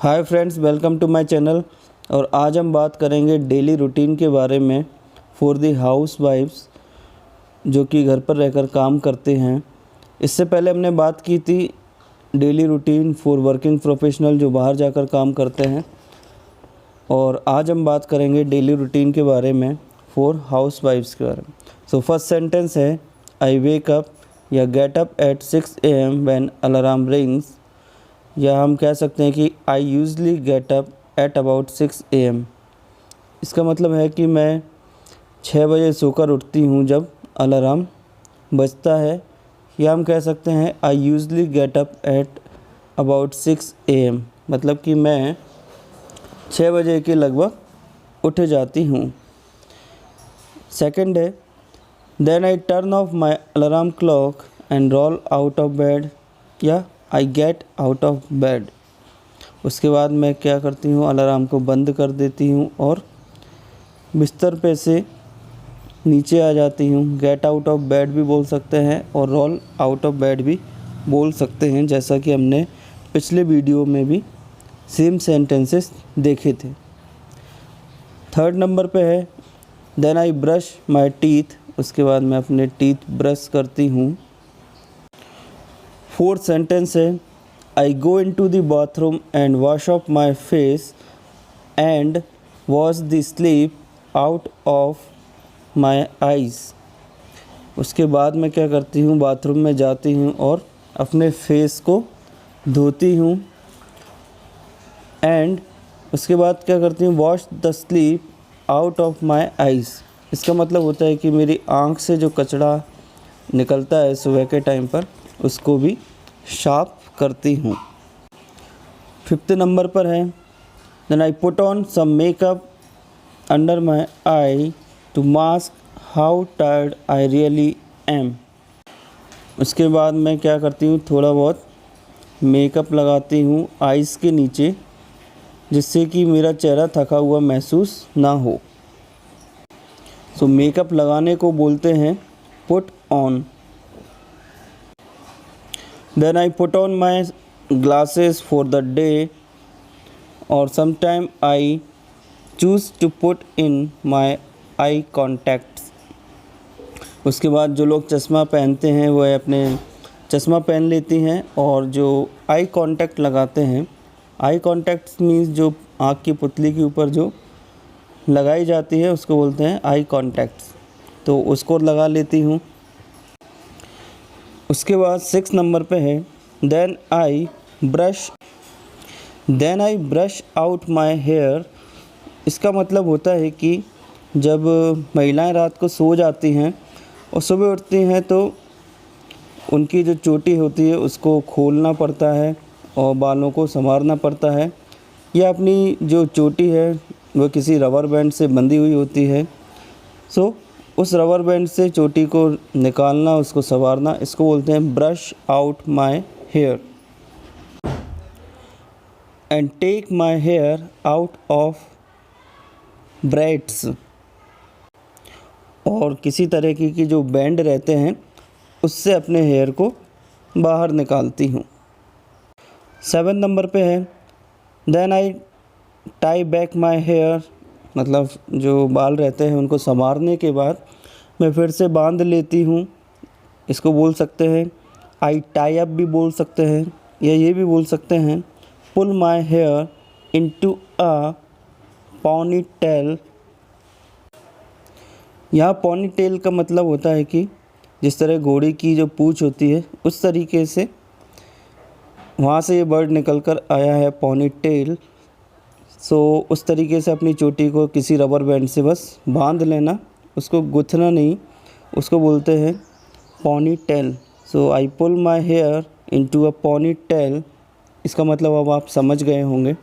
Hi friends, welcome to my channel. और आज हम बात करेंगे डेली रूटीन के बारे में फॉर दी हाउस वाइफ्स जो कि घर पर रहकर काम करते हैं। इससे पहले हमने बात की थी daily routine for working professional जो बाहर जाकर काम करते हैं, और आज हम बात करेंगे डेली रूटीन के बारे में फॉर हाउस वाइफ्स के बारे में। सो फर्स्ट सेंटेंस है आई वेक अप या get up at 6 AM when alarm rings, या हम कह सकते हैं कि I usually get up at about 6 AM। इसका मतलब है कि मैं 6 बजे सोकर उठती हूँ जब अलार्म बजता है, या हम कह सकते हैं I usually get up at about 6 AM, मतलब कि मैं 6 बजे के लगभग उठ जाती हूँ। सेकंड है then I turn off my alarm clock and roll out of bed, या I get out of bed. उसके बाद मैं क्या करती हूँ, अलार्म को बंद कर देती हूँ और बिस्तर पे से नीचे आ जाती हूँ। गेट आउट ऑफ बेड भी बोल सकते हैं और रोल आउट ऑफ बेड भी बोल सकते हैं, जैसा कि हमने पिछले वीडियो में भी सेम सेंटेंसेस देखे थे। थर्ड नंबर पे है then I brush my teeth, उसके बाद मैं अपने टीथ ब्रश करती हूँ। फोर्थ सेंटेंस है I go in to the bathroom and wash off my face and wash the sleep out of my eyes. उसके बाद मैं क्या करती हूँ, बाथरूम में जाती हूँ और अपने फेस को धोती हूँ। एंड उसके बाद क्या करती हूँ, wash the sleep out of my eyes. इसका मतलब होता है कि मेरी आँख से जो कचरा निकलता है सुबह के टाइम पर, उसको भी साफ करती हूँ। फिफ्थ नंबर पर है then I put on some makeup under my eye to mask how tired I really am. उसके बाद मैं क्या करती हूँ, थोड़ा बहुत मेकअप लगाती हूँ आइज़ के नीचे, जिससे कि मेरा चेहरा थका हुआ महसूस ना हो। सो मेकअप लगाने को बोलते हैं put on. Then I put on my glasses for the day, or sometime I choose to put in my eye contacts। उसके बाद जो लोग चश्मा पहनते हैं वह अपने चश्मा पहन लेती हैं, और जो आई कांटेक्ट लगाते हैं, आई कांटेक्ट मीन्स जो आँख की पुतली के ऊपर जो लगाई जाती है उसको बोलते हैं आई कांटेक्ट्स, तो उसको लगा लेती हूँ। उसके बाद 6 नंबर पे है then I brush out my hair. इसका मतलब होता है कि जब महिलाएं रात को सो जाती हैं और सुबह उठती हैं तो उनकी जो चोटी होती है उसको खोलना पड़ता है और बालों को संवारना पड़ता है, या अपनी जो चोटी है वह किसी रबर बैंड से बंधी हुई होती है। सो उस रबर बैंड से चोटी को निकालना, उसको संवारना, इसको बोलते हैं brush out my hair. And take my hair out of braids, और किसी तरह की जो बैंड रहते हैं उससे अपने हेयर को बाहर निकालती हूँ। 7 नंबर पे है then I tie back my hair, मतलब जो बाल रहते हैं उनको संवारने के बाद मैं फिर से बांध लेती हूँ। इसको बोल सकते हैं आई टाई अप भी बोल सकते हैं, या ये भी बोल सकते हैं pull my hair into a ponytail. यहाँ पॉनी टेल का मतलब होता है कि जिस तरह घोड़े की जो पूँछ होती है उस तरीके से वहाँ से ये वर्ड निकल कर आया है पॉनी टेल। सो उस तरीके से अपनी चोटी को किसी रबर बैंड से बस बांध लेना, उसको गुथना नहीं, उसको बोलते हैं ponytail. So I pull my hair into a ponytail, इसका मतलब अब आप समझ गए होंगे।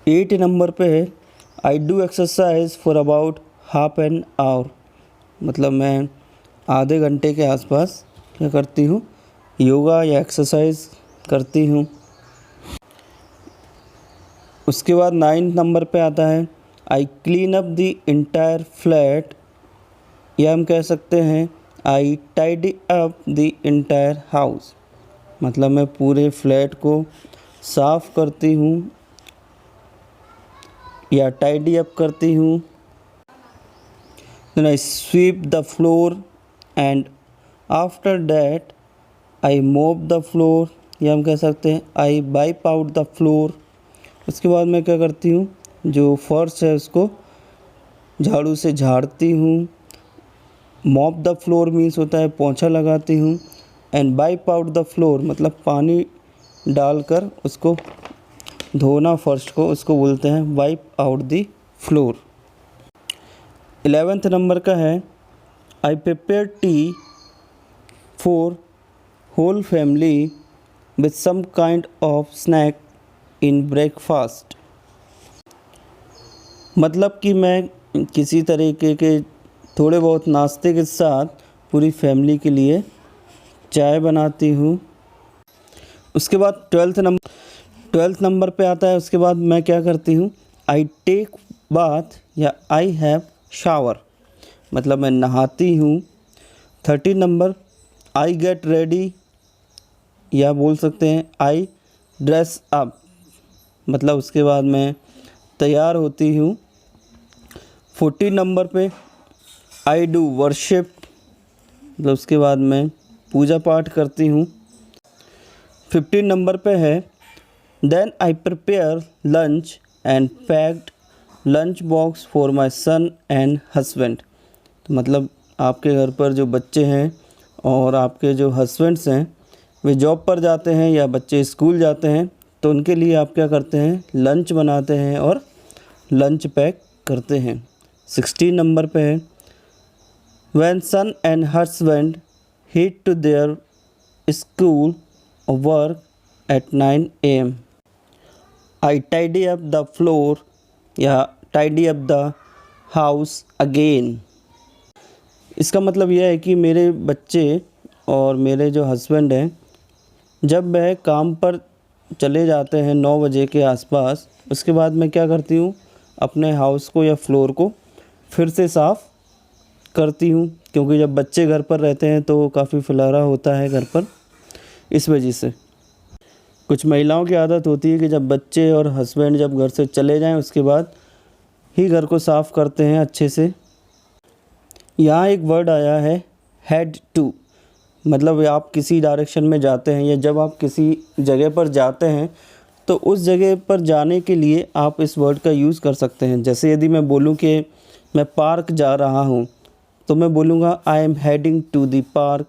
8 नंबर पे है I do exercise for about half an hour, मतलब मैं आधे घंटे के आसपास क्या करती हूँ, योगा या एक्सरसाइज करती हूँ। उसके बाद 9 नंबर पे आता है I clean up the entire flat, या हम कह सकते हैं I tidy up the entire house, मतलब मैं पूरे फ्लैट को साफ़ करती हूँ या टाइडी अप करती हूँ। Then I sweep the floor and after that I mop the floor, या हम कह सकते हैं I wipe out the floor. उसके बाद मैं क्या करती हूँ, जो फर्श है उसको झाड़ू से झाड़ती हूँ। मॉप द फ्लोर मीन्स होता है पोंछा लगाती हूँ। And wipe out the floor मतलब पानी डालकर उसको धोना फर्श को, उसको बोलते हैं wipe out the floor. 11th number का है I prepare tea for whole family with some kind of snack in breakfast. मतलब कि मैं किसी तरीके के थोड़े बहुत नाश्ते के साथ पूरी फैमिली के लिए चाय बनाती हूँ। उसके बाद 12th नंबर पे आता है। उसके बाद मैं क्या करती हूँ, आई टेक बाथ या आई हैव शावर, मतलब मैं नहाती हूँ। 13 नंबर आई गेट रेडी, या बोल सकते हैं आई ड्रेस अप, मतलब उसके बाद मैं तैयार होती हूँ। 14 नंबर पे आई डू वर्शिप, मतलब उसके बाद मैं पूजा पाठ करती हूँ। 15 नंबर पे है then I prepare lunch and packed lunch box for my son and husband. तो मतलब आपके घर पर जो बच्चे हैं और आपके जो हस्बैंड्स हैं वे जॉब पर जाते हैं या बच्चे स्कूल जाते हैं, तो उनके लिए आप क्या करते हैं, लंच बनाते हैं और लंच पैक करते हैं। 16 नंबर पे है when son and husband head to their school or work at 9 AM. I tidy up the floor या tidy up the house again. इसका मतलब यह है कि मेरे बच्चे और मेरे जो हस्बैंड हैं जब वह काम पर चले जाते हैं 9 बजे के आसपास, उसके बाद मैं क्या करती हूँ, अपने हाउस को या फ्लोर को फिर से साफ़ करती हूँ, क्योंकि जब बच्चे घर पर रहते हैं तो काफ़ी फुलारा होता है घर पर। इस वजह से कुछ महिलाओं की आदत होती है कि जब बच्चे और हस्बैंड जब घर से चले जाएं उसके बाद ही घर को साफ़ करते हैं अच्छे से। यहाँ एक वर्ड आया है हेड टू, मतलब आप किसी डायरेक्शन में जाते हैं या जब आप किसी जगह पर जाते हैं तो उस जगह पर जाने के लिए आप इस वर्ड का यूज़ कर सकते हैं। जैसे यदि मैं बोलूँ कि मैं पार्क जा रहा हूँ तो मैं बोलूँगा I am heading to the park.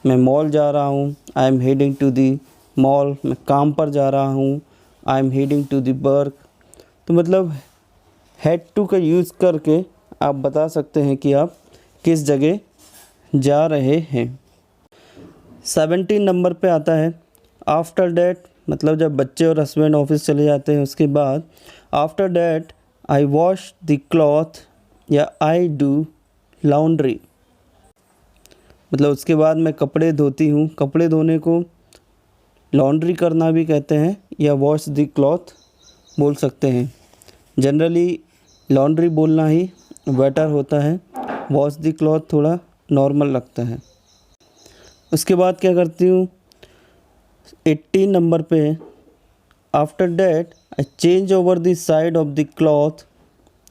मैं मॉल जा रहा हूँ, I am heading to the mall. मैं काम पर जा रहा हूँ, I am heading to the work. तो मतलब हेड टू का यूज़ करके आप बता सकते हैं कि आप किस जगह जा रहे हैं। 17 नंबर पे आता है आफ्टर डैट, मतलब जब बच्चे और हस्बैंड ऑफिस चले जाते हैं उसके बाद after that I wash the cloth या आई डू लॉन्ड्री, मतलब उसके बाद मैं कपड़े धोती हूँ। कपड़े धोने को लॉन्ड्री करना भी कहते हैं या वॉश द क्लॉथ बोल सकते हैं। जनरली लॉन्ड्री बोलना ही बेटर होता है, वॉश द क्लॉथ थोड़ा नॉर्मल लगता है। उसके बाद क्या करती हूँ, 18 नंबर पे after that I change over the side of the cloth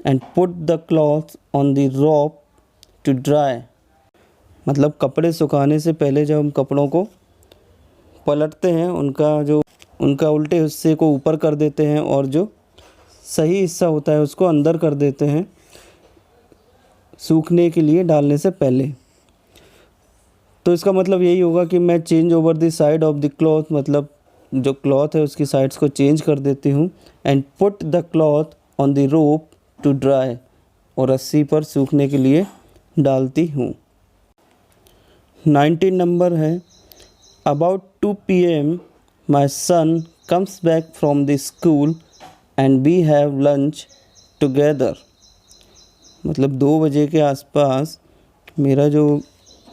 and put the cloth on the rope to dry, मतलब कपड़े सुखाने से पहले जब हम कपड़ों को पलटते हैं उनका उल्टे हिस्से को ऊपर कर देते हैं और जो सही हिस्सा होता है उसको अंदर कर देते हैं सूखने के लिए डालने से पहले। तो इसका मतलब यही होगा कि मैं change over the side of the cloth, मतलब जो क्लॉथ है उसकी साइड्स को चेंज कर देती हूँ। And put the cloth on the rope to dry, और रस्सी पर सूखने के लिए डालती हूँ। 19 नंबर है about 2 PM my son comes back from the school and we have lunch together, मतलब 2 बजे के आसपास मेरा जो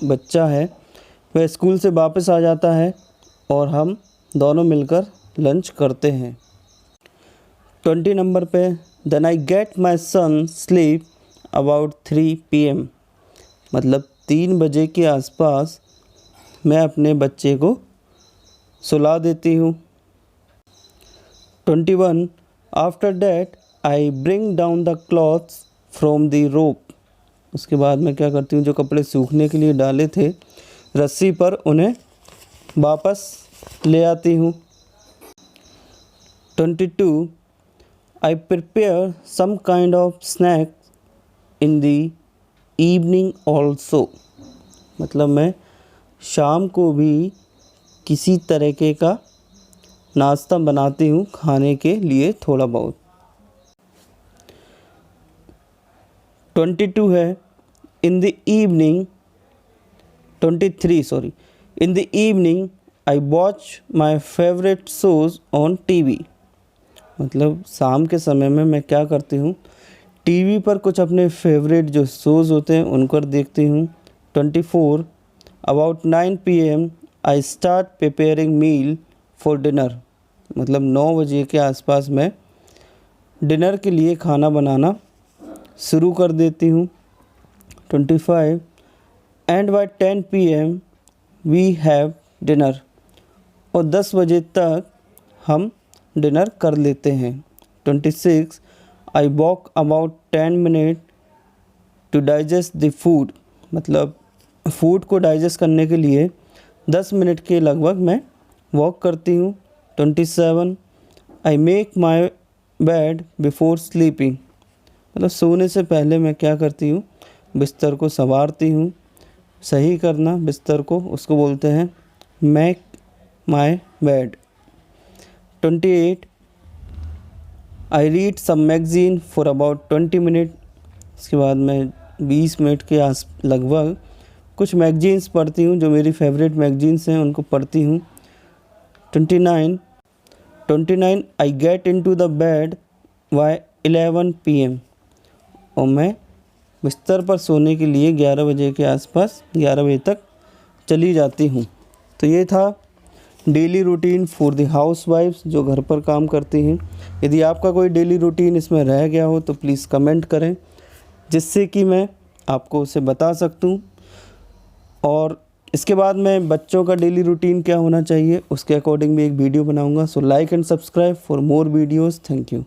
बच्चा है वह स्कूल से वापस आ जाता है और हम दोनों मिलकर लंच करते हैं। 20 नंबर पे then I get my son sleep about 3 PM, मतलब 3 बजे के आसपास मैं अपने बच्चे को सुला देती हूँ। 21. After that I bring down the clothes from the rope. उसके बाद मैं क्या करती हूँ, जो कपड़े सूखने के लिए डाले थे रस्सी पर, उन्हें वापस ले आती हूँ। 22. I prepare some kind of snack in the evening also. मतलब मैं शाम को भी किसी तरीके का नाश्ता बनाती हूँ खाने के लिए थोड़ा बहुत। 22 है in the evening 23 sorry in the evening I watch my favorite shows on TV. मतलब शाम के समय में मैं क्या करती हूँ, टीवी पर कुछ अपने फेवरेट जो शोज़ होते हैं उनको देखती हूँ। 24. About 9 PM I start preparing meal for dinner. मतलब 9 बजे के आसपास मैं डिनर के लिए खाना बनाना शुरू कर देती हूँ। 25. And by 10 PM we have dinner. और 10 बजे तक हम डिनर कर लेते हैं। 26. I walk about 10 minutes to digest the food. मतलब फूड को डाइजेस्ट करने के लिए 10 मिनट के लगभग मैं वॉक करती हूँ। 27. I make my bed before sleeping. मतलब सोने से पहले मैं क्या करती हूँ, बिस्तर को संवारती हूँ। सही करना बिस्तर को, उसको बोलते हैं make my bed. 28. I read some magazine for about 20 minute. इसके बाद मैं 20 मिनट के लगभग कुछ मैगजीन्स पढ़ती हूँ, जो मेरी फेवरेट मैगजीन्स हैं उनको पढ़ती हूँ। 29. I get into the bed by 11 PM. और मैं बिस्तर पर सोने के लिए 11 बजे के आसपास 11 बजे तक चली जाती हूँ। तो ये था डेली रूटीन फॉर द हाउसवाइफ्स जो घर पर काम करती हैं। यदि आपका कोई डेली रूटीन इसमें रह गया हो तो प्लीज़ कमेंट करें, जिससे कि मैं आपको उसे बता सकूँ। और इसके बाद मैं बच्चों का डेली रूटीन क्या होना चाहिए उसके अकॉर्डिंग भी एक वीडियो बनाऊँगा। So like and subscribe for more videos. Thank you.